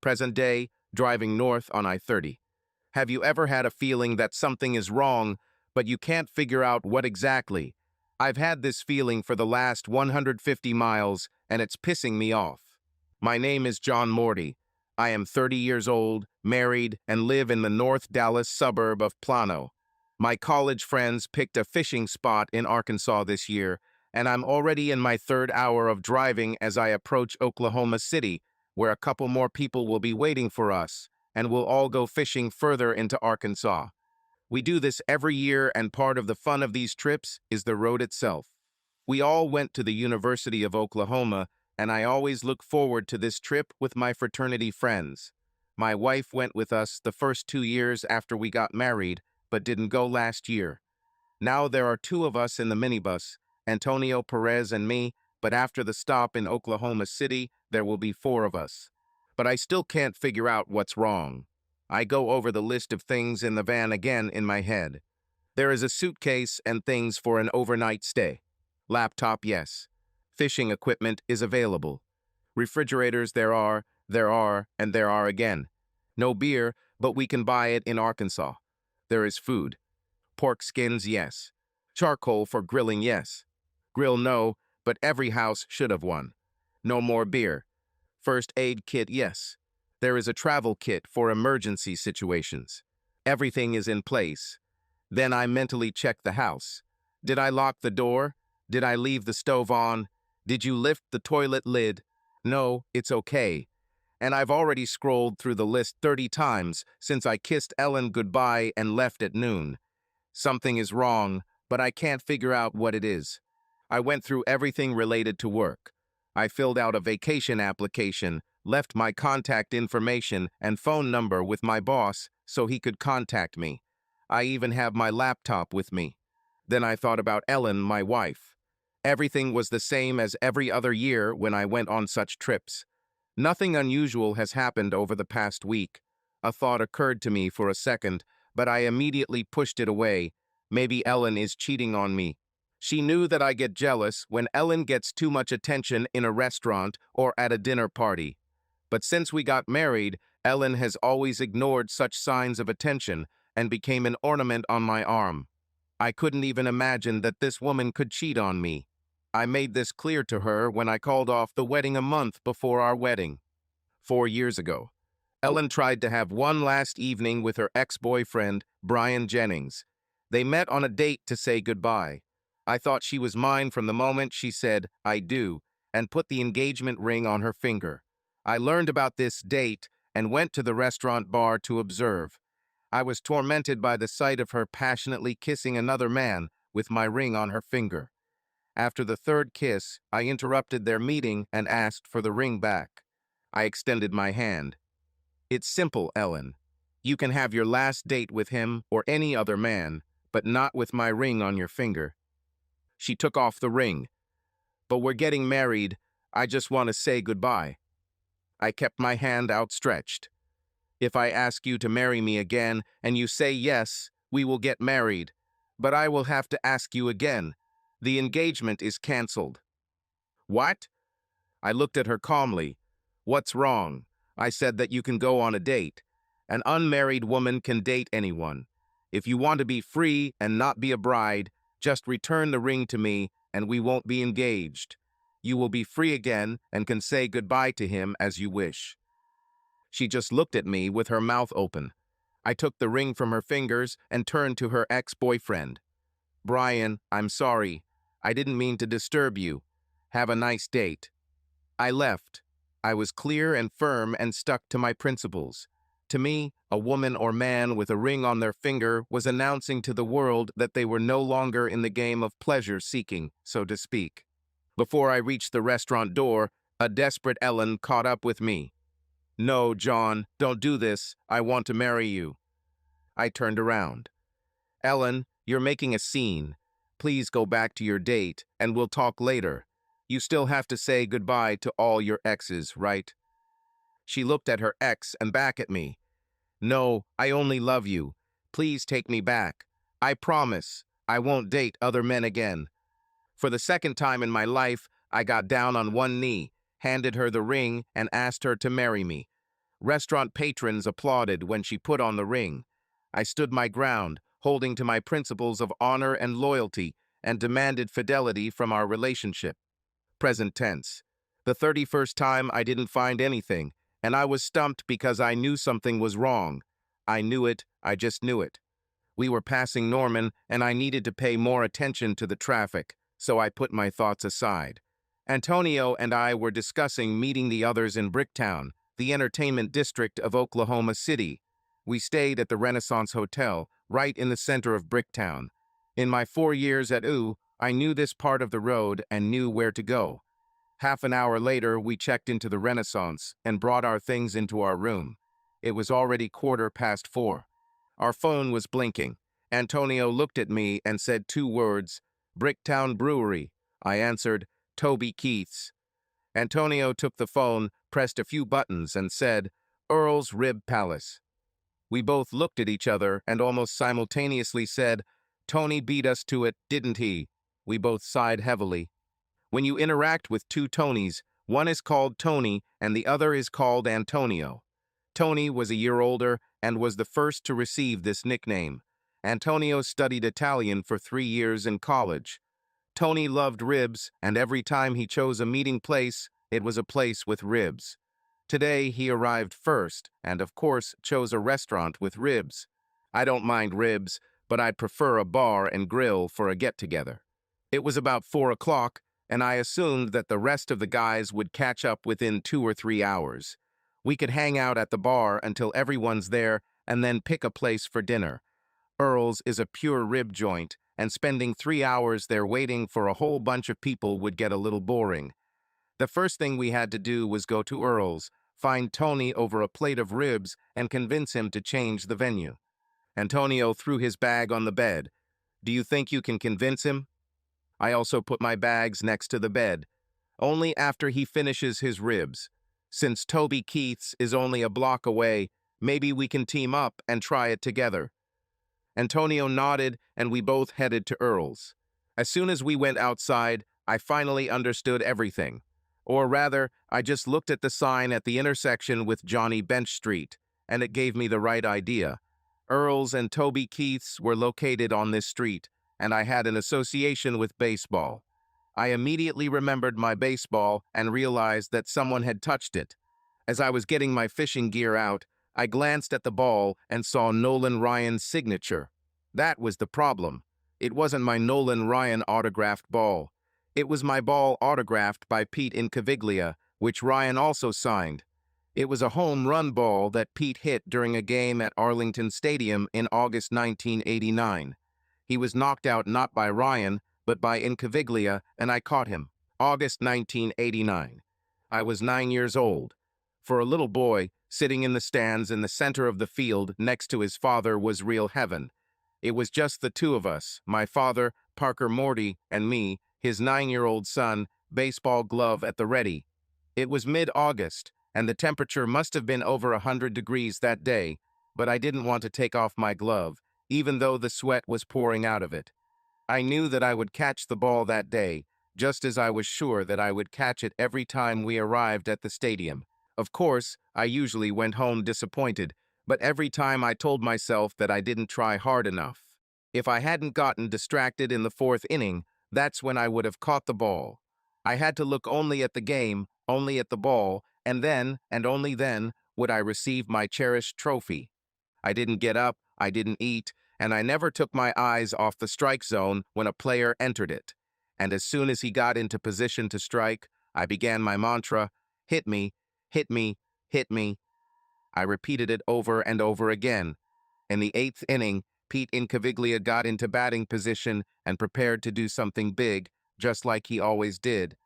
Present day, driving north on I-30. Have you ever had a feeling that something is wrong, but you can't figure out what exactly? I've had this feeling for the last 150 miles, and it's pissing me off. My name is John Morty. I am 30 years old, married, and live in the North Dallas suburb of Plano. My college friends picked a fishing spot in Arkansas this year, and I'm already in my third hour of driving as I approach Oklahoma City, where a couple more people will be waiting for us, and we'll all go fishing further into Arkansas. We do this every year, and part of the fun of these trips is the road itself. We all went to the University of Oklahoma, and I always look forward to this trip with my fraternity friends. My wife went with us the first 2 years after we got married, but didn't go last year. Now there are 2 of us in the minibus, Antonio Perez and me, but after the stop in Oklahoma City, there will be 4 of us. But I still can't figure out what's wrong. I go over the list of things in the van again in my head. There is a suitcase and things for an overnight stay. Laptop, yes. Fishing equipment is available. Refrigerators there are, and there are again. No beer, but we can buy it in Arkansas. There is food. Pork skins, yes. Charcoal for grilling, yes. Grill, no, but every house should have one. No more beer. First aid kit, yes. There is a travel kit for emergency situations. Everything is in place. Then I mentally check the house. Did I lock the door? Did I leave the stove on? Did you lift the toilet lid? No, it's okay. And I've already scrolled through the list 30 times since I kissed Ellen goodbye and left at noon. Something is wrong, but I can't figure out what it is. I went through everything related to work. I filled out a vacation application, left my contact information and phone number with my boss so he could contact me. I even have my laptop with me. Then I thought about Ellen, my wife. Everything was the same as every other year when I went on such trips. Nothing unusual has happened over the past week. A thought occurred to me for a second, but I immediately pushed it away. Maybe Ellen is cheating on me. She knew that I get jealous when Ellen gets too much attention in a restaurant or at a dinner party. But since we got married, Ellen has always ignored such signs of attention and became an ornament on my arm. I couldn't even imagine that this woman could cheat on me. I made this clear to her when I called off the wedding a month before our wedding. 4 years ago, Ellen tried to have one last evening with her ex-boyfriend, Brian Jennings. They met on a date to say goodbye. I thought she was mine from the moment she said, "I do," and put the engagement ring on her finger. I learned about this date and went to the restaurant bar to observe. I was tormented by the sight of her passionately kissing another man with my ring on her finger. After the 3rd kiss, I interrupted their meeting and asked for the ring back. I extended my hand. "It's simple, Ellen. You can have your last date with him or any other man, but not with my ring on your finger." She took off the ring. "But we're getting married. I just want to say goodbye." I kept my hand outstretched. "If I ask you to marry me again and you say yes, we will get married. But I will have to ask you again. The engagement is canceled." "What?" I looked at her calmly. "What's wrong?" I said that you can go on a date. An unmarried woman can date anyone. If you want to be free and not be a bride, just return the ring to me and we won't be engaged. You will be free again and can say goodbye to him as you wish. She just looked at me with her mouth open. I took the ring from her fingers and turned to her ex-boyfriend. "Brian, I'm sorry. I didn't mean to disturb you. Have a nice date." I left. I was clear and firm and stuck to my principles. To me, a woman or man with a ring on their finger was announcing to the world that they were no longer in the game of pleasure-seeking, so to speak. Before I reached the restaurant door, a desperate Ellen caught up with me. "No, John, don't do this. I want to marry you." I turned around. "Ellen, you're making a scene. Please go back to your date, and we'll talk later. You still have to say goodbye to all your exes, right?" She looked at her ex and back at me. "No, I only love you. Please take me back. I promise I won't date other men again." For the second time in my life, I got down on one knee, handed her the ring, and asked her to marry me. Restaurant patrons applauded when she put on the ring. I stood my ground, holding to my principles of honor and loyalty, and demanded fidelity from our relationship. Present tense. The 31st time I didn't find anything, and I was stumped because I knew something was wrong. I knew it, I just knew it. We were passing Norman, and I needed to pay more attention to the traffic, so I put my thoughts aside. Antonio and I were discussing meeting the others in Bricktown, the entertainment district of Oklahoma City. We stayed at the Renaissance Hotel, right in the center of Bricktown. In my 4 years at U, I knew this part of the road and knew where to go. Half an hour later, we checked into the Renaissance and brought our things into our room. It was already 4:15. Our phone was blinking. Antonio looked at me and said 2 words, "Bricktown Brewery." I answered, "Toby Keith's." Antonio took the phone, pressed a few buttons, and said, "Earl's Rib Palace." We both looked at each other and almost simultaneously said, "Tony beat us to it, didn't he?" We both sighed heavily. When you interact with 2 Tonys, one is called Tony and the other is called Antonio. Tony was a year older and was the first to receive this nickname. Antonio studied Italian for 3 years in college. Tony loved ribs, and every time he chose a meeting place, it was a place with ribs. Today, he arrived first, and of course, chose a restaurant with ribs. I don't mind ribs, but I'd prefer a bar and grill for a get-together. It was about 4 o'clock, and I assumed that the rest of the guys would catch up within 2 or 3 hours. We could hang out at the bar until everyone's there and then pick a place for dinner. Earl's is a pure rib joint, and spending 3 hours there waiting for a whole bunch of people would get a little boring. The first thing we had to do was go to Earl's, find Tony over a plate of ribs, and convince him to change the venue. Antonio threw his bag on the bed. "Do you think you can convince him?" I also put my bags next to the bed. "Only after he finishes his ribs. Since Toby Keith's is only a block away, maybe we can team up and try it together." Antonio nodded, and we both headed to Earl's. As soon as we went outside, I finally understood everything. Or rather, I just looked at the sign at the intersection with Johnny Bench Street, and it gave me the right idea. Earl's and Toby Keith's were located on this street, and I had an association with baseball. I immediately remembered my baseball and realized that someone had touched it. As I was getting my fishing gear out, I glanced at the ball and saw Nolan Ryan's signature. That was the problem. It wasn't my Nolan Ryan autographed ball. It was my ball autographed by Pete Incaviglia, which Ryan also signed. It was a home run ball that Pete hit during a game at Arlington Stadium in August 1989. He was knocked out not by Ryan, but by Incaviglia, and I caught him. August 1989. I was 9 years old. For a little boy, sitting in the stands in the center of the field next to his father was real heaven. It was just the 2 of us, my father, Parker Morty, and me, his 9-year-old son, baseball glove at the ready. It was mid-August, and the temperature must have been over 100 degrees that day, but I didn't want to take off my glove, even though the sweat was pouring out of it. I knew that I would catch the ball that day, just as I was sure that I would catch it every time we arrived at the stadium. Of course, I usually went home disappointed, but every time I told myself that I didn't try hard enough. If I hadn't gotten distracted in the 4th inning, that's when I would have caught the ball. I had to look only at the game, only at the ball, and then, and only then, would I receive my cherished trophy. I didn't get up, I didn't eat, and I never took my eyes off the strike zone when a player entered it. And as soon as he got into position to strike, I began my mantra, "Hit me, hit me, hit me." I repeated it over and over again. In the 8th inning, Pete Incaviglia got into batting position and prepared to do something big, just like he always did.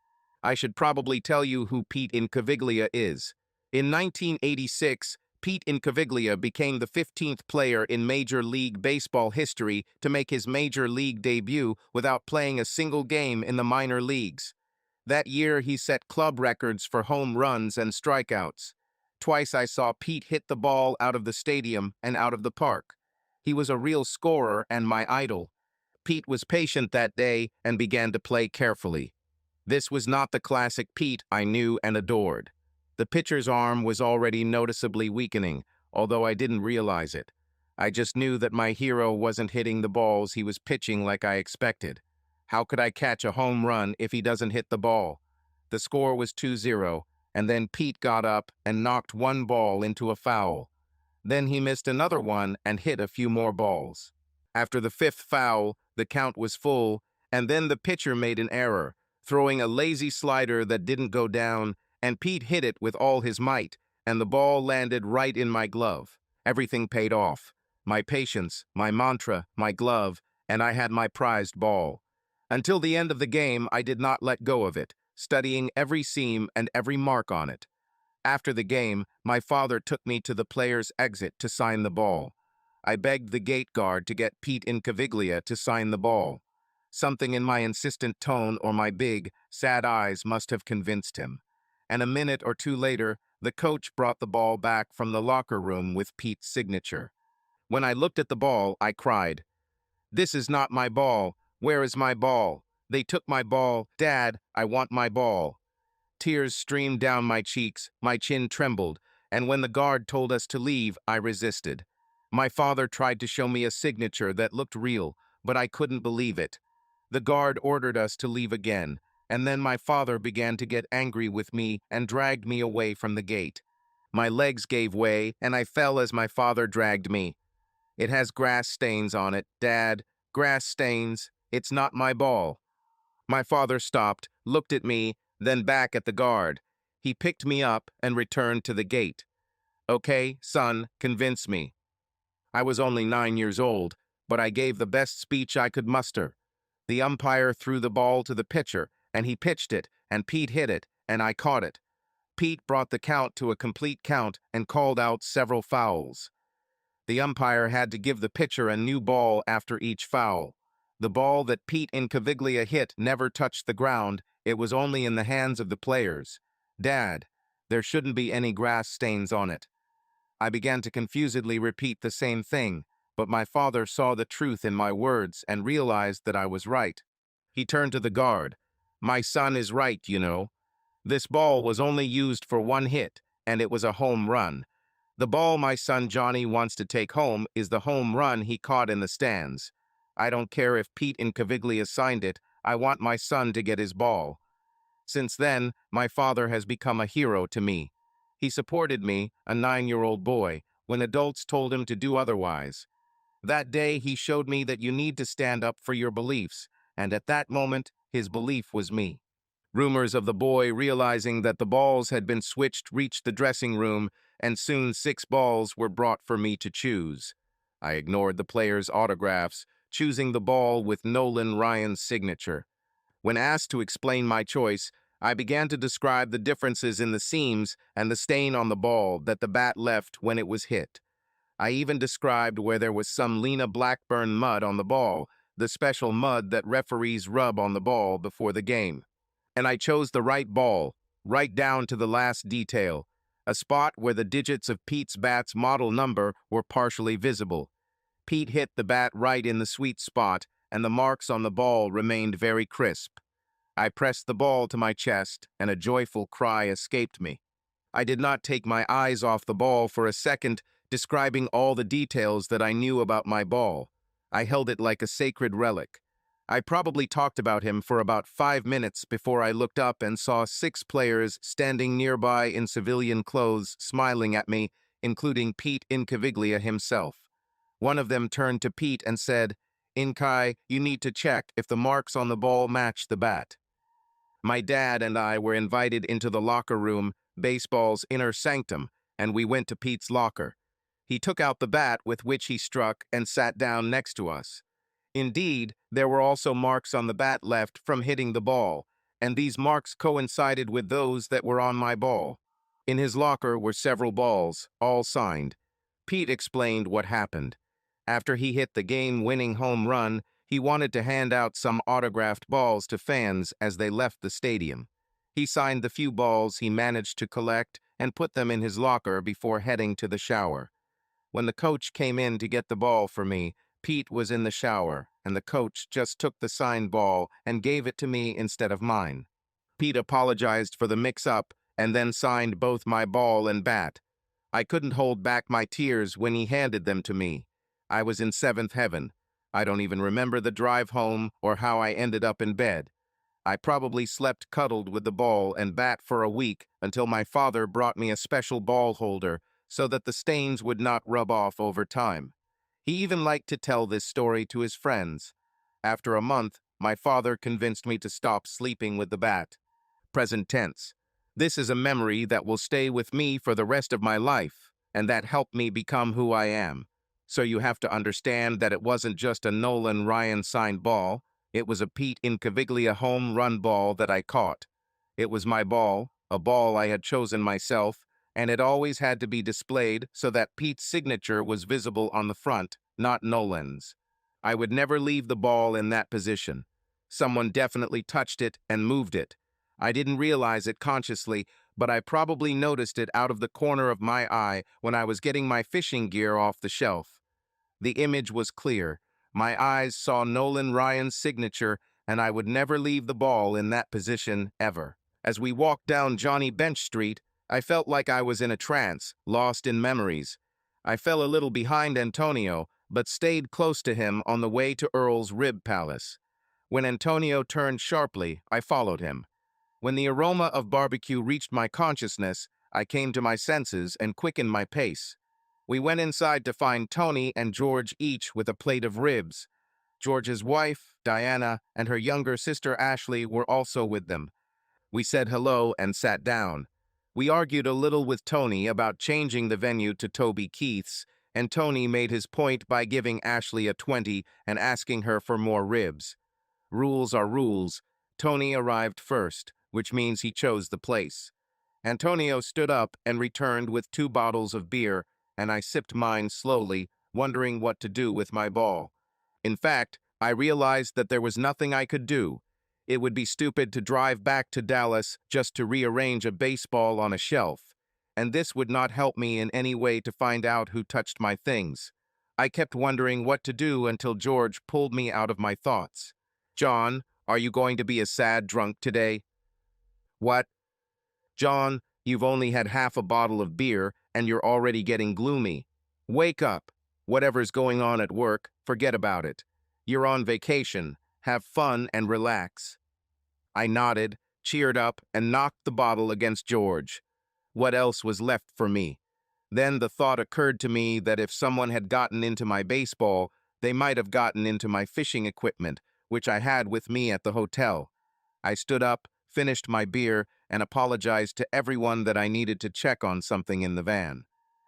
I should probably tell you who Pete Incaviglia is. In 1986, Pete Incaviglia became the 15th player in Major League Baseball history to make his Major League debut without playing a single game in the minor leagues. That year, he set club records for home runs and strikeouts. Twice I saw Pete hit the ball out of the stadium and out of the park. He was a real scorer and my idol. Pete was patient that day and began to play carefully. This was not the classic Pete I knew and adored. The pitcher's arm was already noticeably weakening, although I didn't realize it. I just knew that my hero wasn't hitting the balls he was pitching like I expected. How could I catch a home run if he doesn't hit the ball? The score was 2-0, and then Pete got up and knocked one ball into a foul. Then he missed another one and hit a few more balls. After the fifth foul, the count was full, and then the pitcher made an error, throwing a lazy slider that didn't go down, and Pete hit it with all his might, and the ball landed right in my glove. Everything paid off. My patience, my mantra, my glove, and I had my prized ball. Until the end of the game, I did not let go of it, studying every seam and every mark on it. After the game, my father took me to the player's exit to sign the ball. I begged the gate guard to get Pete Incaviglia to sign the ball. Something in my insistent tone or my big, sad eyes must have convinced him. And a minute or two later, the coach brought the ball back from the locker room with Pete's signature. When I looked at the ball, I cried, "This is not my ball. Where is my ball? They took my ball. Dad, I want my ball." Tears streamed down my cheeks, my chin trembled, and when the guard told us to leave, I resisted. My father tried to show me a signature that looked real, but I couldn't believe it. The guard ordered us to leave again, and then my father began to get angry with me and dragged me away from the gate. My legs gave way, and I fell as my father dragged me. "It has grass stains on it, Dad. Grass stains. It's not my ball." My father stopped, looked at me, then back at the guard. He picked me up and returned to the gate. "Okay, son, convince me." I was only 9 years old, but I gave the best speech I could muster. The umpire threw the ball to the pitcher, and he pitched it, and Pete hit it, and I caught it. Pete brought the count to a complete count and called out several fouls. The umpire had to give the pitcher a new ball after each foul. The ball that Pete Incaviglia hit never touched the ground. It was only in the hands of the players. "Dad, there shouldn't be any grass stains on it." I began to confusedly repeat the same thing, but my father saw the truth in my words and realized that I was right. He turned to the guard. "My son is right, you know. This ball was only used for one hit, and it was a home run. The ball my son Johnny wants to take home is the home run he caught in the stands. I don't care if Pete Incaviglia signed it. I want my son to get his ball." Since then, my father has become a hero to me. He supported me, a 9-year-old boy, when adults told him to do otherwise. That day, he showed me that you need to stand up for your beliefs, and at that moment, his belief was me. Rumors of the boy realizing that the balls had been switched reached the dressing room, and soon 6 balls were brought for me to choose. I ignored the players' autographs, choosing the ball with Nolan Ryan's signature. When asked to explain my choice, I began to describe the differences in the seams and the stain on the ball that the bat left when it was hit. I even described where there was some Lena Blackburn mud on the ball, the special mud that referees rub on the ball before the game. And I chose the right ball, right down to the last detail, a spot where the digits of Pete's bat's model number were partially visible. Pete hit the bat right in the sweet spot, and the marks on the ball remained very crisp. I pressed the ball to my chest, and a joyful cry escaped me. I did not take my eyes off the ball for a second, describing all the details that I knew about my ball. I held it like a sacred relic. I probably talked about him for about 5 minutes before I looked up and saw 6 players standing nearby in civilian clothes smiling at me, including Pete Incaviglia himself. One of them turned to Pete and said, "Inkai, you need to check if the marks on the ball match the bat." My dad and I were invited into the locker room, baseball's inner sanctum, and we went to Pete's locker. He took out the bat with which he struck and sat down next to us. Indeed, there were also marks on the bat left from hitting the ball, and these marks coincided with those that were on my ball. In his locker were several balls, all signed. Pete explained what happened. After he hit the game-winning home run, he wanted to hand out some autographed balls to fans as they left the stadium. He signed the few balls he managed to collect and put them in his locker before heading to the shower. When the coach came in to get the ball for me, Pete was in the shower, and the coach just took the signed ball and gave it to me instead of mine. Pete apologized for the mix-up and then signed both my ball and bat. I couldn't hold back my tears when he handed them to me. I was in seventh heaven. I don't even remember the drive home or how I ended up in bed. I probably slept cuddled with the ball and bat for a week until my father brought me a special ball holder so that the stains would not rub off over time. He even liked to tell this story to his friends. After a month, my father convinced me to stop sleeping with the bat. Present tense. This is a memory that will stay with me for the rest of my life, and that helped me become who I am. So you have to understand that it wasn't just a Nolan Ryan signed ball. It was a Pete Incaviglia home run ball that I caught. It was my ball, a ball I had chosen myself, and it always had to be displayed so that Pete's signature was visible on the front, not Nolan's. I would never leave the ball in that position. Someone definitely touched it and moved it. I didn't realize it consciously, but I probably noticed it out of the corner of my eye when I was getting my fishing gear off the shelf. The image was clear. My eyes saw Nolan Ryan's signature, and I would never leave the ball in that position ever. As we walked down Johnny Bench Street, I felt like I was in a trance, lost in memories. I fell a little behind Antonio, but stayed close to him on the way to Earl's Rib Palace. When Antonio turned sharply, I followed him. When the aroma of barbecue reached my consciousness, I came to my senses and quickened my pace. We went inside to find Tony and George each with a plate of ribs. George's wife, Diana, and her younger sister Ashley were also with them. We said hello and sat down. We argued a little with Tony about changing the venue to Toby Keith's, and Tony made his point by giving Ashley a 20 and asking her for more ribs. Rules are rules. Tony arrived first, which means he chose the place. Antonio stood up and returned with 2 bottles of beer, and I sipped mine slowly, wondering what to do with my ball. In fact, I realized that there was nothing I could do. It would be stupid to drive back to Dallas just to rearrange a baseball on a shelf, and this would not help me in any way to find out who touched my things. I kept wondering what to do until George pulled me out of my thoughts. "John, are you going to be a sad drunk today?" "What?" "John, you've only had half a bottle of beer, and you're already getting gloomy. Wake up. Whatever's going on at work, forget about it. You're on vacation. Have fun and relax." I nodded, cheered up, and knocked the bottle against George. What else was left for me? Then the thought occurred to me that if someone had gotten into my baseball, they might have gotten into my fishing equipment, which I had with me at the hotel. I stood up, finished my beer, and apologized to everyone that I needed to check on something in the van.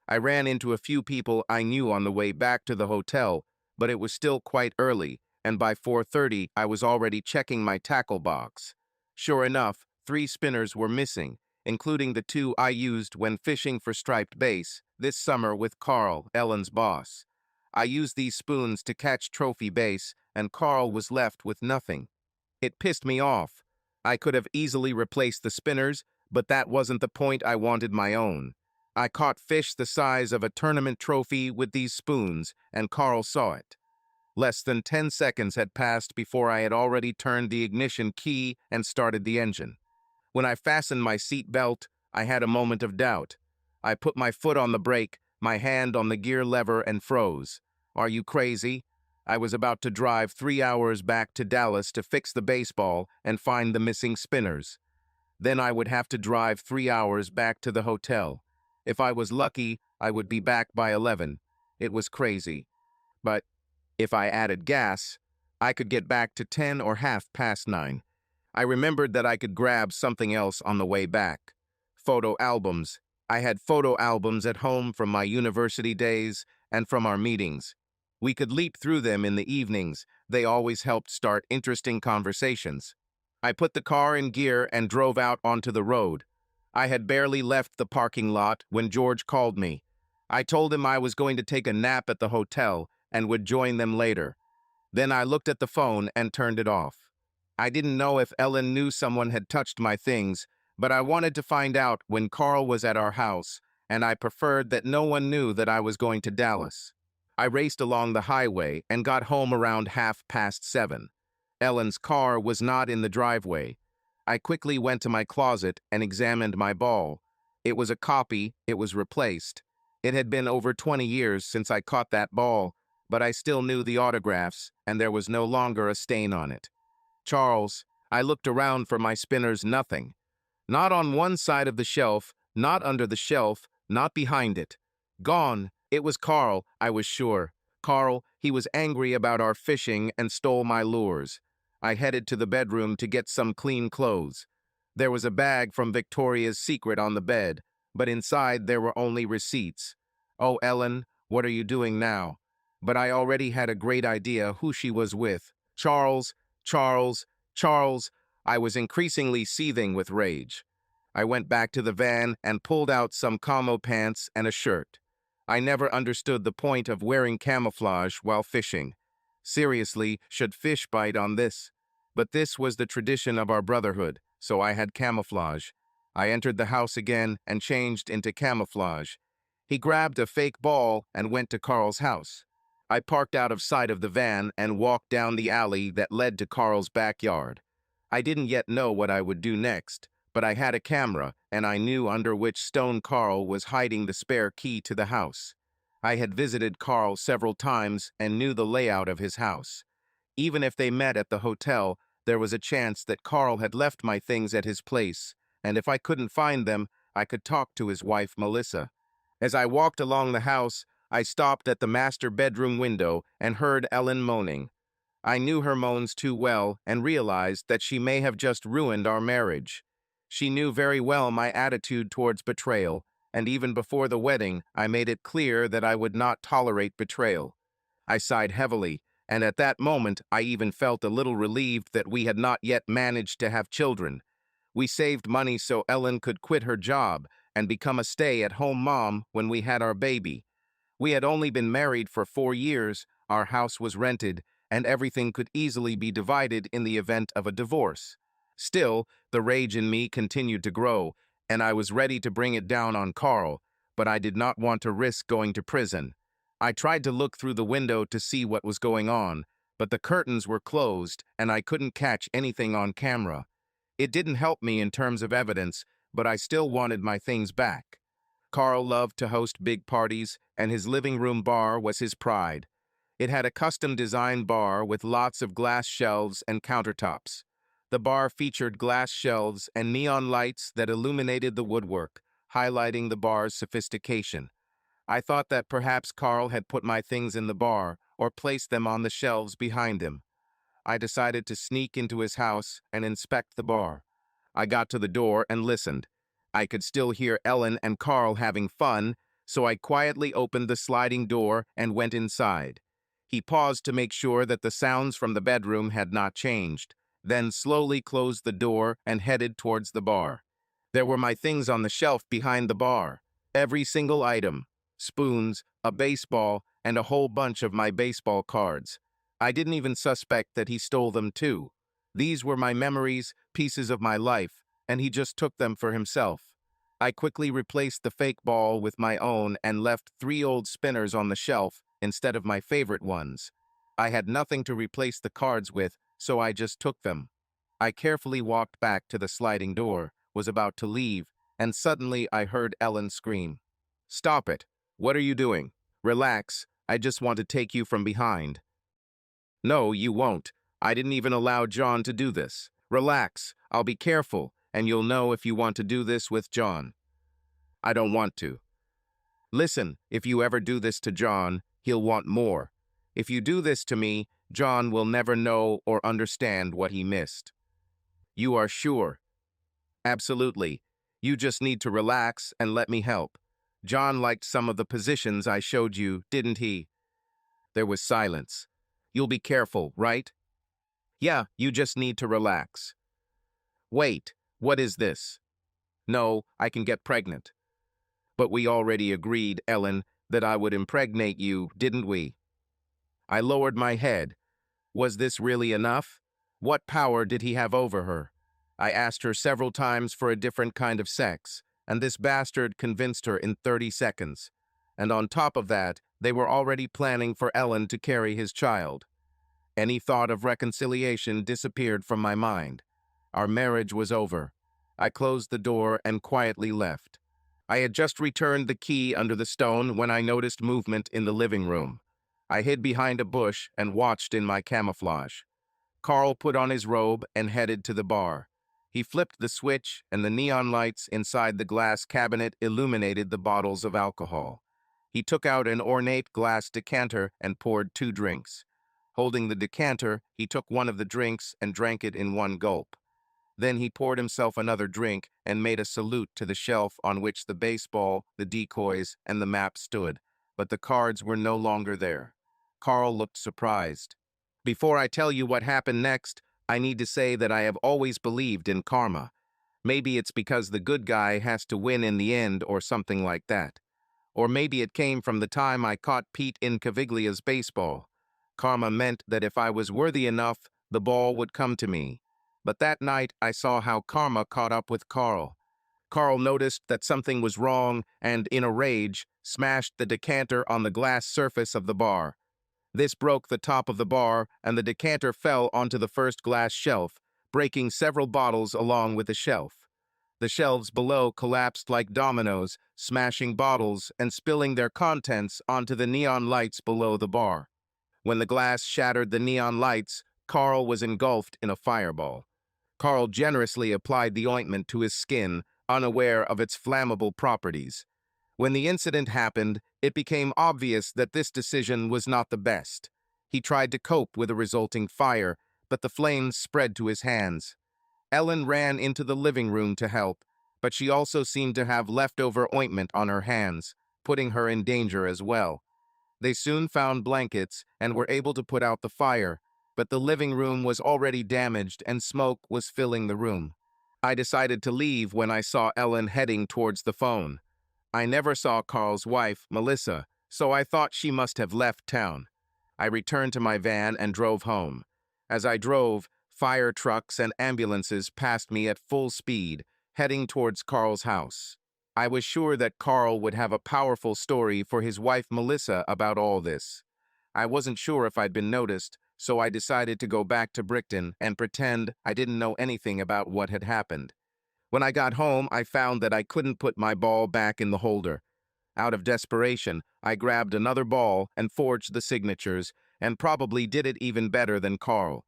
I ran into a few people I knew on the way back to the hotel, but it was still quite early, and by 4:30 I was already checking my tackle box. Sure enough, 3 spinners were missing, including the 2 I used when fishing for striped bass this summer with Carl, Ellen's boss. I used these spoons to catch trophy bass, and Carl was left with nothing. It pissed me off. I could have easily replaced the spinners, but that wasn't the point. I wanted my own. I caught fish the size of a tournament trophy with these spoons, and Carl saw it. Less than 10 seconds had passed before I had already turned the ignition key and started the engine. When I fastened my seat belt, I had a moment of doubt. I put my foot on the brake, my hand on the gear lever, and froze. Are you crazy? I was about to drive 3 hours back to Dallas to fix the baseball and find the missing spinners. Then I would have to drive 3 hours back to the hotel. If I was lucky, I would be back by 11. It was crazy. But if I added gas, I could get back to 10 or half past 9. I remembered that I could grab something else on the way back. Photo albums. I had photo albums at home from my university days and from our meetings. We could leap through them in the evenings. They always helped start interesting conversations. I put the car in gear and drove out onto the road. I had barely left the parking lot when George called me. I told him I was going to take a nap at the hotel and would join them later. Then I looked at the phone and turned it off. I didn't know if Ellen knew someone had touched my things, but I wanted to find out when Carl was at our house, and I preferred that no one knew that I was going to Dallas. I raced along the highway and got home around 7:30. Ellen's car was not in the driveway. I quickly went to my closet and examined my ball. It was a copy, it was replaced. It had been over 20 years since I caught that ball, but I still knew the autographs, and there was no longer a stain on it. Charles, I looked around for my spinners, nothing. Not on one side of the shelf, not under the shelf, not behind it. Gone. It was Carl, I was sure. Carl, he was angry about our fishing and stole my lures. I headed to the bedroom to get some clean clothes. There was a bag from Victoria's Secret on the bed, but inside there were only receipts. Oh, Ellen, what are you doing now? But I already had a great idea who she was with. Charles, Charles, Charles. I was increasingly seething with rage. I went back to the van and pulled out some camo pants and a shirt. I never understood the point of wearing camouflage while fishing. Seriously, should fish bite on this? But this was the tradition of our brotherhood, so I had camouflage. I entered the house again and changed into camouflage. He grabbed a fake ball and went to Carl's house. I parked out of sight of the van and walked down the alley that led to Carl's backyard. I didn't yet know what I would do next, but I had a camera, and I knew under which stone Carl was hiding the spare key to the house. I had visited Carl several times and knew the layout of his house. Even if they met at the hotel, there was a chance that Carl had left my things at his place, and if I couldn't find them, I could talk to his wife, Melissa. As I walked along the house, I stopped at the master bedroom window and heard Ellen moaning. I knew her moans too well and realized that she may have just ruined our marriage. She knew very well my attitude towards betrayal, and even before the wedding, I made it clear that I would not tolerate betrayal. I sighed heavily, and at that moment I even felt a little relieved that we had not yet managed to have children. We saved money so Ellen could quit her job and become a stay-at-home mom when we had our baby. We had only been married for 4 years, our house was rented, and everything could easily be divided in the event of a divorce. Still, the rage in me continued to grow, and I was ready to bring it down on Carl, but I did not want to risk going to prison. I tried to look through the window to see what was going on, but the curtains were closed and I couldn't catch anything on camera. It didn't help me in terms of evidence, but I still wanted my things back. Carl loved to host big parties, and his living room bar was his pride. It had a custom-designed bar with lots of glass shelves and countertops. The bar featured glass shelves and neon lights that illuminated the woodwork, highlighting the bar's sophistication. I thought that perhaps Carl had put my things in the bar or placed them on the shelves behind him. I decided to sneak into his house and inspect the bar. I got to the door and listened. I could still hear Ellen and Carl having fun, so I quietly opened the sliding door and went inside. He paused to make sure that the sounds from the bedroom had not changed, then slowly closed the door and headed towards the bar. There were my things on the shelf behind the bar. Every single item. Spoons, a baseball, and a whole bunch of my baseball cards. I didn't even suspect that he stole them too. These were my memories, pieces of my life, and he just took them for himself. I quickly replaced the fake ball with my own and left 3 old spinners on the shelf instead of my favorite ones. I had nothing to replace the cards with, so I just took them. I carefully walked back to the sliding door, was about to leave, and suddenly I heard Ellen scream. "Stop it! What are you doing? Relax, I just want to take you from behind." "No, you won't. I didn't even allow John to do this. Relax, I'll be careful, and you'll know if you want to do this with John." "I don't want to." "Listen, if you ever do this to John, he'll want more. If you do this to me, John will never know or understand what he missed." "You are sure?" "Absolutely. You just need to relax and let me help. John liked some of the positions I showed you, didn't he?" There was silence. "You'll be careful, right?" "Yeah, you just need to relax." "Wait, what is this?" "No, I can get pregnant." "But we already agreed, Ellen, that I would impregnate you, didn't we?" I lowered my head. Was this really enough? What power did he have over her? I asked her several times for a different kind of sex, and this bastard convinced her in 30 seconds. And on top of that, they were already planning for Ellen to carry his child. Any thought of reconciliation disappeared from my mind. Our marriage was over. I closed the door and quietly left. I had just returned the key under the stone when I noticed movement in the living room. I hid behind a bush and watched in my camouflage. Carl put on his robe and headed to the bar. He flipped the switch, and the neon lights inside the glass cabinet illuminated the bottles of alcohol. He took out an ornate glass decanter and poured 2 drinks. Holding the decanter, he took one of the drinks and drank it in one gulp. Then he poured himself another drink and made a salute to the shelf on which the baseball, the decoys, and the map stood, but the cards were no longer there. Carl looked surprised. Before I tell you what happened next, I need to say that I have always believed in karma. Maybe it's because the good guy has to win in the end or something like that. Or maybe it came from the time I caught Pete Incaviglia's baseball. Karma meant that if I was worthy enough, the ball would come to me. But that night, I saw how karma caught up with Carl. Carl noticed that something was wrong and, in a rage, smashed the decanter on the glass surface of the bar. This broke the top of the bar, and the decanter fell onto the first glass shelf, breaking several bottles along with the shelf. The shelves below collapsed like dominoes, smashing bottles and spilling their contents onto the neon lights below the bar. When the glass shattered the neon lights, Carl was engulfed in a fireball. Carl generously applied the ointment to his skin, unaware of its flammable properties. When the incident happened, it became obvious that this decision was not the best. He tried to cope with the resulting fire, but the flames spread to his hands. Ellen ran into the living room to help, but she also seemed to have leftover ointment on her hands, putting her in danger as well. They soon found blankets and were able to put out the fire, but the living room was already damaged and smoke was filling the room. I decided to leave when I saw Ellen heading towards the phone. I never saw Carl's wife, Melissa, so I thought she must have left town. I returned to my van and drove home. As I drove, fire trucks and ambulances passed me at full speed, heading towards Carl's house. I was sure that Carl would have a powerful story for his wife Melissa about all this. I wasn't sure if I'd been noticed, so I decided to go back to Brickton and pretend I didn't know anything about what had happened. When I got home, I found that I couldn't put my ball back in the holder. Out of desperation, I grabbed another ball and forged the signatures, and probably did it even better than Carl.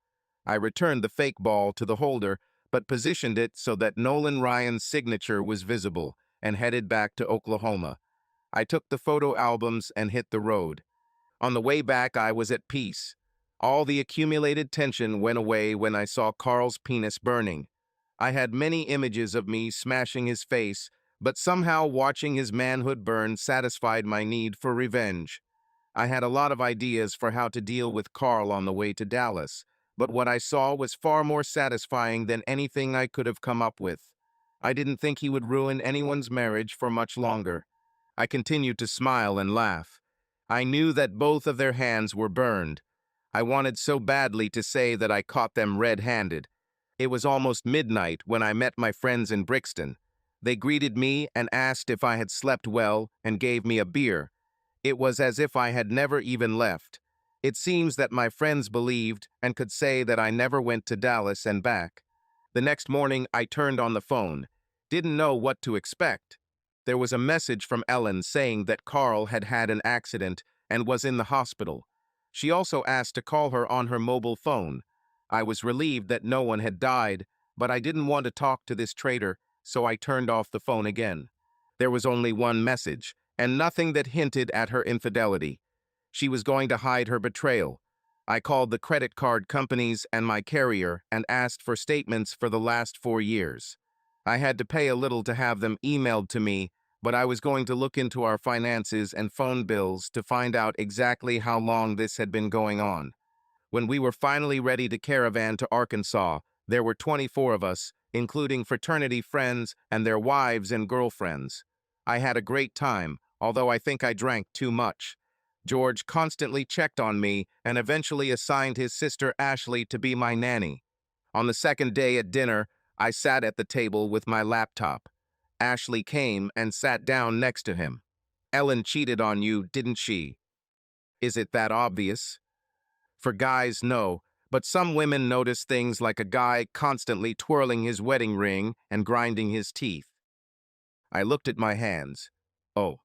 I returned the fake ball to the holder, but positioned it so that Nolan Ryan's signature was visible, and headed back to Oklahoma. I took the photo albums and hit the road. On the way back, I was at peace. All the accumulated tension went away when I saw Carl's penis burning. I had many images of me smashing his face, but somehow watching his manhood burn satisfied my need for revenge. I had a lot of ideas for how to deal with Carl on the way to Dallas, but what I saw was far more satisfying than anything I could have come up with. I didn't think he would ruin anyone's marriage for much longer. I continued to smile and laugh. I knew that both of their hands were burned. I wanted so badly to say that I caught them red-handed. It was almost midnight when I met my friends in Brixton. They greeted me and asked if I had slept well and gave me a beer. It was as if I had never even left. It seems that my friends believed and could say that I never went to Dallas and back. The next morning, I turned on the phone. Didn't know what to expect. There was a message from Ellen saying that Carl had had an accident and was in the hospital. She also asked to call her on her mobile phone. I was relieved that no one had died, but I didn't want to talk to this traitor, so I turned off the phone again. There was only one message, and nothing that hinted at her infidelity. She was going to hide her betrayal. I called the credit card companies and my carrier and asked for statements for the last 4 years. I had to pay a little to have them emailed to me, but I was going to look into our finances and phone bills to find out exactly how long this had been going on. When we were finally ready to caravan to Arkansas, there were 24 of us, including fraternity friends and their wives and girlfriends. I had a great time, although I think I drank too much. George constantly checked on me and eventually assigned his sister Ashley to be my nanny. On the second day at dinner, I sat at the table with my laptop. Ashley came and sat down next to him. "Ellen cheated on you, didn't she?" "Is it that obvious?" "For guys, no, But some women notice things like a guy constantly twirling his wedding ring and grinding his teeth. I looked at my hands. Oh,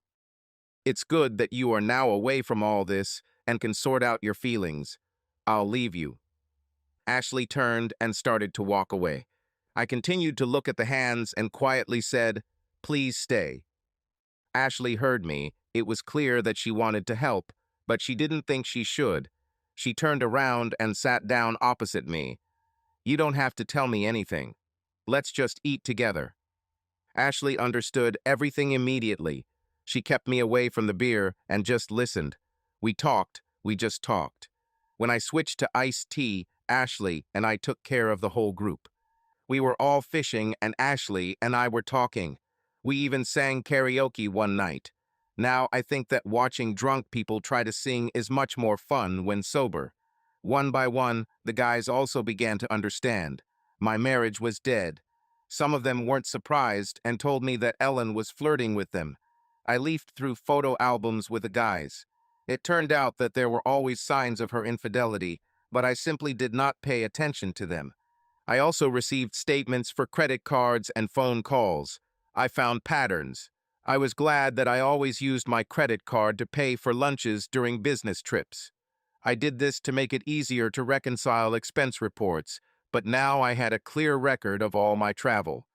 it's good that you are now away from all this and can sort out your feelings. I'll leave you. Ashley turned and started to walk away. I continued to look at the hands and quietly said, "Please stay." Ashley heard me. It was clear that she wanted to help, but she didn't think she should. She turned around and sat down opposite me. "You don't have to tell me anything. Let's just eat together." Ashley understood everything immediately. She kept me away from the beer and just listened. We just talked. When I switched to iced tea, Ashley and I took care of the whole group. We were all fishing and Ashley and I were talking. We even sang karaoke one night. Now I think that watching drunk people try to sing is much more fun when sober. One by one, the guys also began to understand. My marriage was dead. Some of them weren't surprised and told me that Ellen was flirting with them. I leafed through photo albums with the guys. It turned out that there were always signs of her infidelity, but I simply did not pay attention to them. I also received statements for credit cards and phone calls. I found patterns. I was glad that I always used my credit card to pay for lunches during business trips. I did this to make it easier to reconcile expense reports, but now I had a clear record of all my travel.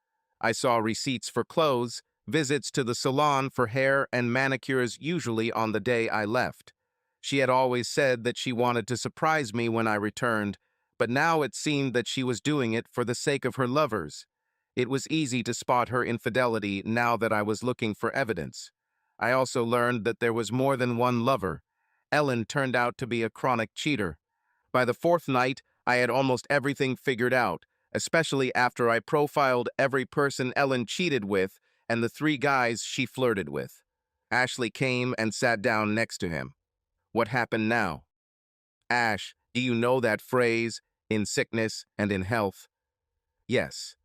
I saw receipts for clothes, visits to the salon for hair and manicures usually on the day I left. She had always said that she wanted to surprise me when I returned, but now it seemed that she was doing it for the sake of her lovers. It was easy to spot her infidelity now that I was looking for evidence. I also learned that there was more than one lover. Ellen turned out to be a chronic cheater. By the fourth night, I had almost everything figured out, especially after I profiled every person Ellen cheated with and the 3 guys she flirted with. Ashley came and sat down next to him. "What happened now?" "Ash, do you know that phrase, in sickness and in health?" "Yes."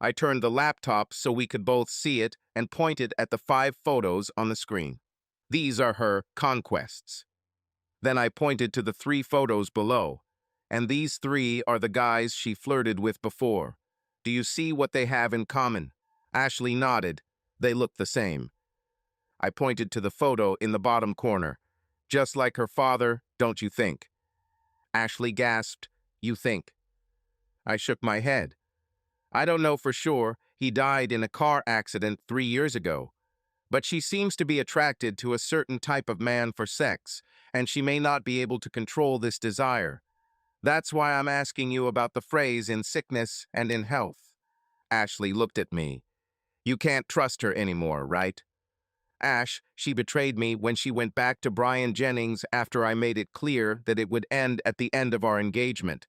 I turned the laptop so we could both see it and pointed at the 5 photos on the screen. "These are her conquests." Then I pointed to the 3 photos below. "And these 3 are the guys she flirted with before. Do you see what they have in common?" Ashley nodded. "They look the same." I pointed to the photo in the bottom corner. "Just like her father, don't you think?" Ashley gasped. "You think?" I shook my head. "I don't know for sure. He died in a car accident 3 years ago. But she seems to be attracted to a certain type of man for sex, and she may not be able to control this desire. That's why I'm asking you about the phrase in sickness and in health." Ashley looked at me. "You can't trust her anymore, right?" "Ash, she betrayed me when she went back to Brian Jennings after I made it clear that it would end at the end of our engagement.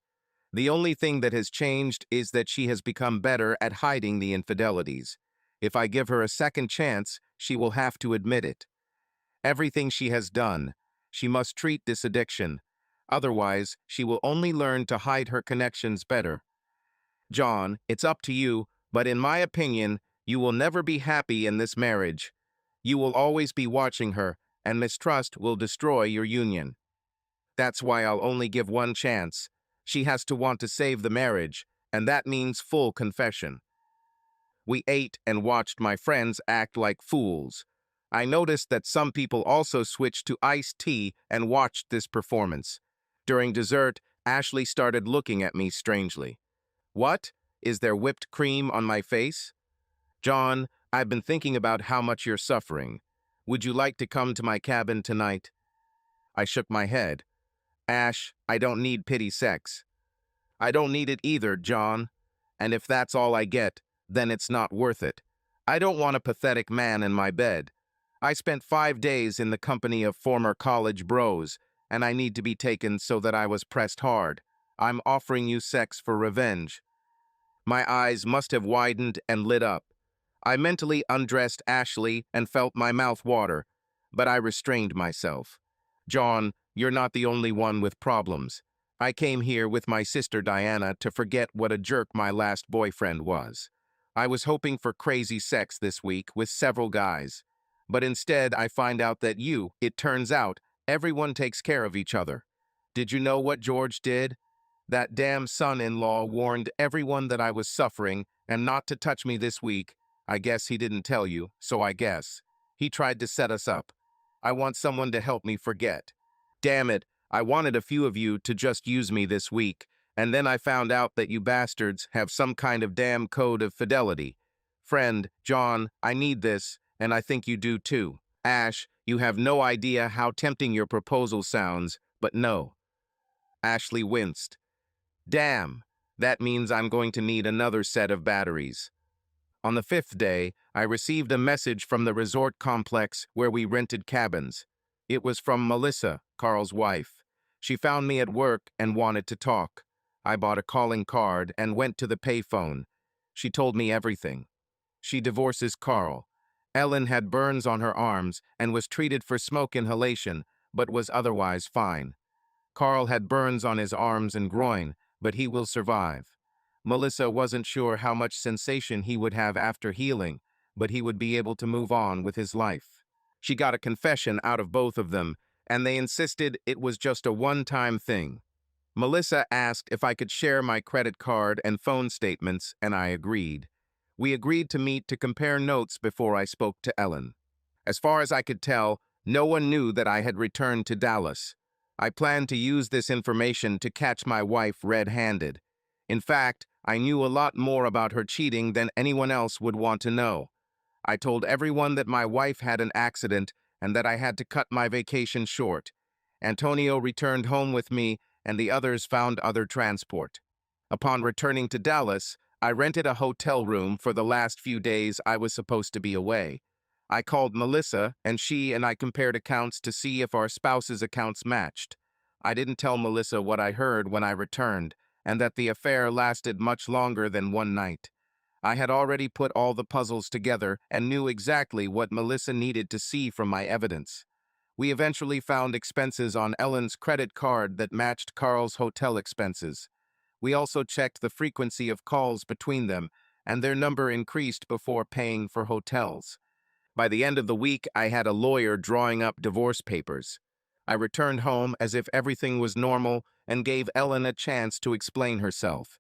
The only thing that has changed is that she has become better at hiding the infidelities. If I give her a second chance, she will have to admit it. Everything she has done, she must treat this addiction. Otherwise, she will only learn to hide her connections better. John, it's up to you, but in my opinion, you will never be happy in this marriage. You will always be watching her, and mistrust will destroy your union. That's why I'll only give one chance. She has to want to save the marriage, and that means full confession." We ate and watched my friends act like fools. I noticed that some people also switched to iced tea and watched this performance. During dessert, Ashley started looking at me strangely. "What? Is there whipped cream on my face?" "John, I've been thinking about how much you're suffering. Would you like to come to my cabin tonight?" I shook my head. "Ash, I don't need pity sex." "I don't need it either, John. And if that's all I get, then it's not worth it. I don't want a pathetic man in my bed. I spent 5 days in the company of former college bros, and I need to be taken so that I was pressed hard. I'm offering you sex for revenge." My eyes must have widened and lit up. I mentally undressed Ashley and felt my mouth water, but I restrained myself. "John, you're not the only one with problems. I came here with my sister Diana to forget what a jerk my last boyfriend was. I was hoping for crazy sex this week with several guys. But instead, I find out that it turns out, everyone takes care of each other. Did you know what George did?" That damn son-in-law warned everyone that I was suffering and not to touch me this week. I guess he didn't tell you, so I guess. He tried to set us up. I want someone to help me forget. Damn it, I wanted a few of you to just use me this week, and then I found out that you bastards have some kind of damn code of fidelity. Friend, John, I need this, and I think you do too. Ash, you have no idea how tempting your proposal sounds, but no. Ashley winced. Damn, that means I'm going to need another set of batteries. On the fifth day, I received a message from the resort complex where we rented cabins. It was from Melissa, Carl's wife. She found me at work and wanted to talk. I bought a calling card and went to the payphone. She told me everything. She divorces Carl. Ellen had burns on her arms and was treated for smoke inhalation, but was otherwise fine. Carl had burns on his arms and groin, but he will survive. Melissa wasn't sure how much sensation he would have after healing, but he would be able to move on with his life. She got a confession out of both of them, and they insisted it was just a one-time thing. Melissa asked if I could share my credit card and phone statements, and I agreed. We agreed to meet to compare notes before I spoke to Ellen. As far as I could tell, no one knew that I had returned to Dallas. I planned to use this information to catch my wife red-handed. In fact, I knew a lot more about her cheating than anyone else would want to know. I told everyone that my wife had an accident and that I had to cut my vacation short. Antonio returned home with me, and the others found other transport. Upon returning to Dallas, I rented a hotel room for the last few days I was supposed to be away. I called Melissa, and she and I compared accounts to see if our spouses' accounts matched. I didn't tell Melissa what I heard when I returned, and that the affair lasted much longer than one night. I had already put all the puzzles together and knew exactly what Melissa needed to see from my evidence. We eventually found expenses on Ellen's credit card that matched Carl's hotel expenses. We also checked the frequency of calls between them, and their number increased before paying for hotels. By the end of the week, I had a lawyer drawing up divorce papers. I returned home as if everything was normal and gave Ellen a chance to explain herself.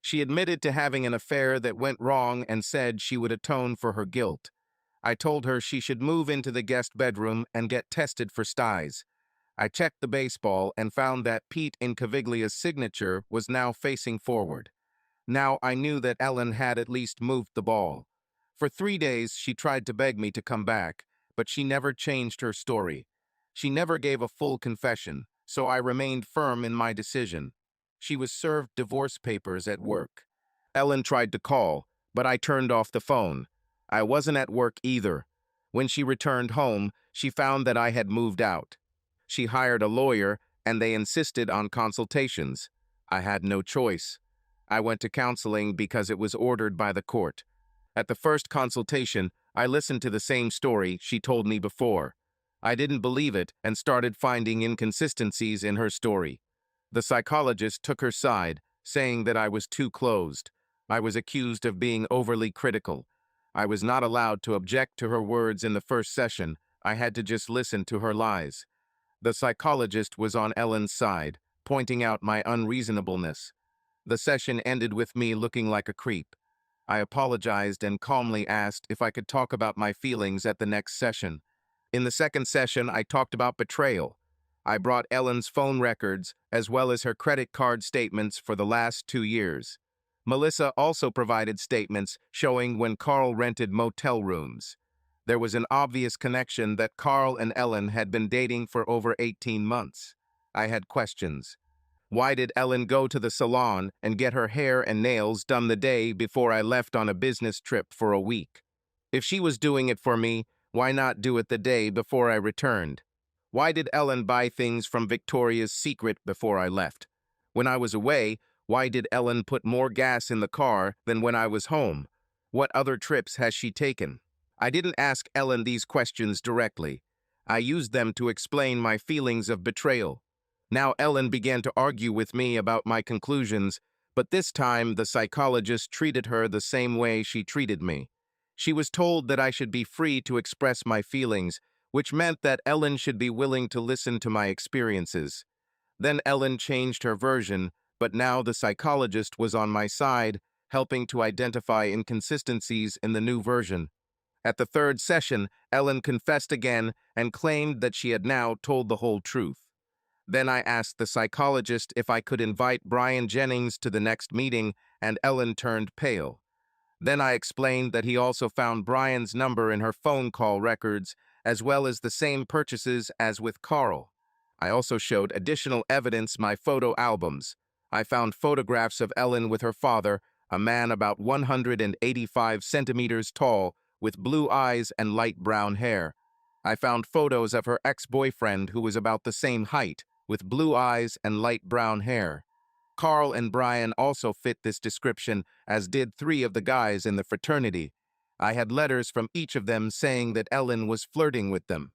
She admitted to having an affair that went wrong and said she would atone for her guilt. I told her she should move into the guest bedroom and get tested for styes. I checked the baseball and found that Pete Incaviglia's signature was now facing forward. Now I knew that Ellen had at least moved the ball. For 3 days, she tried to beg me to come back, but she never changed her story. She never gave a full confession, so I remained firm in my decision. She was served divorce papers at work. Ellen tried to call, but I turned off the phone. I wasn't at work either. When she returned home, she found that I had moved out. She hired a lawyer, and they insisted on consultations. I had no choice. I went to counseling because it was ordered by the court. At the first consultation, I listened to the same story she told me before. I didn't believe it and started finding inconsistencies in her story. The psychologist took her side, saying that I was too closed. I was accused of being overly critical. I was not allowed to object to her words in the first session. I had to just listen to her lies. The psychologist was on Ellen's side, pointing out my unreasonableness. The session ended with me looking like a creep. I apologized and calmly asked if I could talk about my feelings at the next session. In the second session, I talked about betrayal. I brought Ellen's phone records as well as her credit card statements for the last 2 years. Melissa also provided statements showing when Carl rented motel rooms. There was an obvious connection that Carl and Ellen had been dating for over 18 months. I had questions. Why did Ellen go to the salon and get her hair and nails done the day before I left on a business trip for a week? If she was doing it for me, why not do it the day before I returned? Why did Ellen buy things from Victoria's Secret before I left? When I was away, why did Ellen put more gas in the car than when I was home? What other trips has she taken? I didn't ask Ellen these questions directly. I used them to explain my feelings of betrayal. Now Ellen began to argue with me about my conclusions, but this time the psychologist treated her the same way she treated me. She was told that I should be free to express my feelings, which meant that Ellen should be willing to listen to my experiences. Then Ellen changed her version, but now the psychologist was on my side, helping to identify inconsistencies in the new version. At the third session, Ellen confessed again and claimed that she had now told the whole truth. Then I asked the psychologist if I could invite Brian Jennings to the next meeting, and Ellen turned pale. Then I explained that he also found Brian's number in her phone call records, as well as the same purchases as with Carl. I also showed additional evidence, my photo albums. I found photographs of Ellen with her father, a man about 185 centimeters tall, with blue eyes and light brown hair. I found photos of her ex-boyfriend who was about the same height, with blue eyes and light brown hair. Carl and Brian also fit this description, as did 3 of the guys in the fraternity. I had letters from each of them saying that Ellen was flirting with them.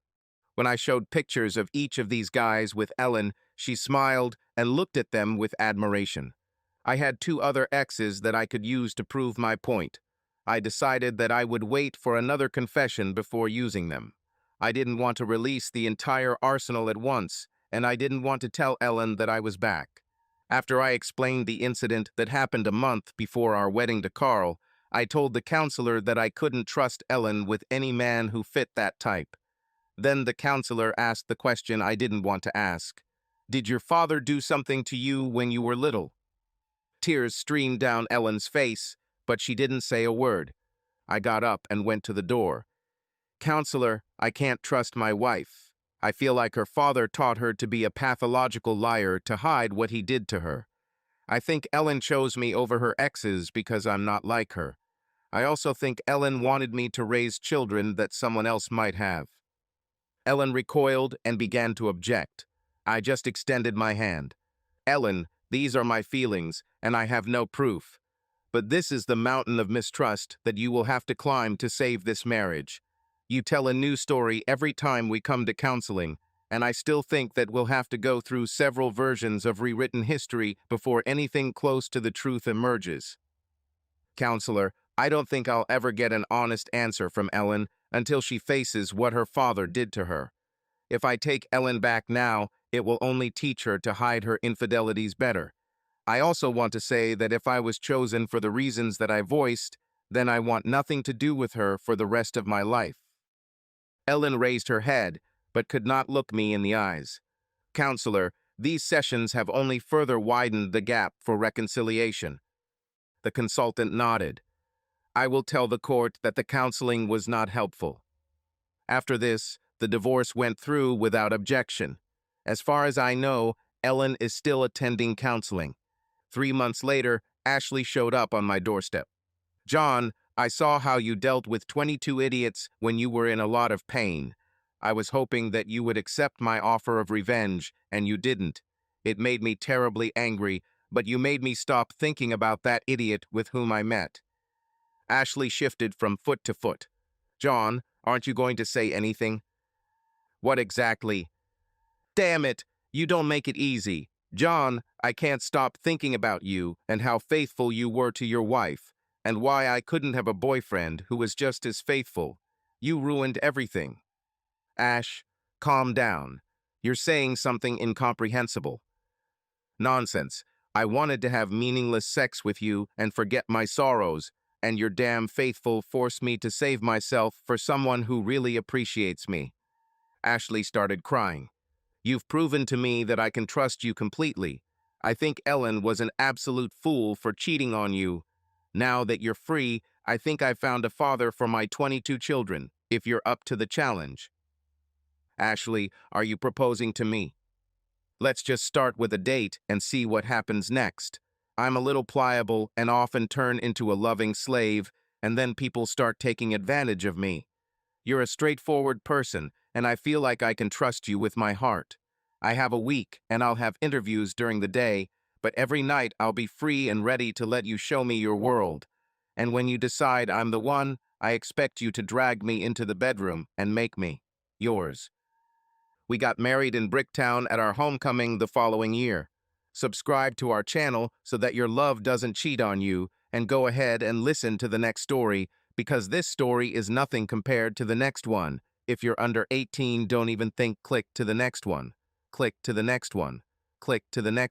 When I showed pictures of each of these guys with Ellen, she smiled and looked at them with admiration. I had 2 other exes that I could use to prove my point. I decided that I would wait for another confession before using them. I didn't want to release the entire arsenal at once, and I didn't want to tell Ellen that I was back. After I explained the incident that happened a month before our wedding to Carl, I told the counselor that I couldn't trust Ellen with any man who fit that type. Then the counselor asked the question I didn't want to ask. Did your father do something to you when you were little? Tears streamed down Ellen's face, but she didn't say a word. I got up and went to the door. Counselor, I can't trust my wife. I feel like her father taught her to be a pathological liar to hide what he did to her. I think Ellen chose me over her exes because I'm not like her. I also think Ellen wanted me to raise children that someone else might have. Ellen recoiled and began to object. I just extended my hand. Ellen, these are my feelings, and I have no proof. But this is the mountain of mistrust that you will have to climb to save this marriage. You tell a new story every time we come to counseling, and I still think that we'll have to go through several versions of rewritten history before anything close to the truth emerges. Counselor, I don't think I'll ever get an honest answer from Ellen until she faces what her father did to her. If I take Ellen back now, it will only teach her to hide her infidelities better. I also want to say that if I was chosen for the reasons that I voiced, then I want nothing to do with her for the rest of my life. Ellen raised her head, but could not look me in the eyes. Counselor, these sessions have only further widened the gap for reconciliation. The consultant nodded. I will tell the court that the counseling was not helpful. After this, the divorce went through without objection. As far as I know, Ellen is still attending counseling. 3 months later, Ashley showed up on my doorstep. John, I saw how you dealt with 22 idiots when you were in a lot of pain. I was hoping that you would accept my offer of revenge, and you didn't. It made me terribly angry, but you made me stop thinking about that idiot with whom I met. Ashley shifted from foot to foot. John, aren't you going to say anything? What exactly? Damn it, you don't make it easy. John, I can't stop thinking about you and how faithful you were to your wife, and why I couldn't have a boyfriend who was just as faithful. You ruined everything. Ash, calm down. You're saying something incomprehensible. Nonsense. I wanted to have meaningless sex with you and forget my sorrows, and your damn faithful forced me to save myself for someone who really appreciates me. Ashley started crying. You've proven to me that I can trust you completely. I think Ellen was an absolute fool for cheating on you. Now that you're free, I think I found a father for my 22 children, if you're up to the challenge. Ashley, are you proposing to me? Let's just start with a date and see what happens next. I'm a little pliable and often turn into a loving slave, and then people start taking advantage of me. You're a straightforward person, and I feel like I can trust you with my heart. I have a week, and I'll have interviews during the day, but every night I'll be free and ready to let you show me your world. And when you decide I'm the one, I expect you to drag me into the bedroom and make me yours. We got married in Bricktown at our homecoming the following year. Subscribe to our channel so that your love doesn't cheat on you, and go ahead and listen to the next story, because this story is nothing compared to the next one. If you're under 18, don't even think click to the next one. Click to the next one. Click to the next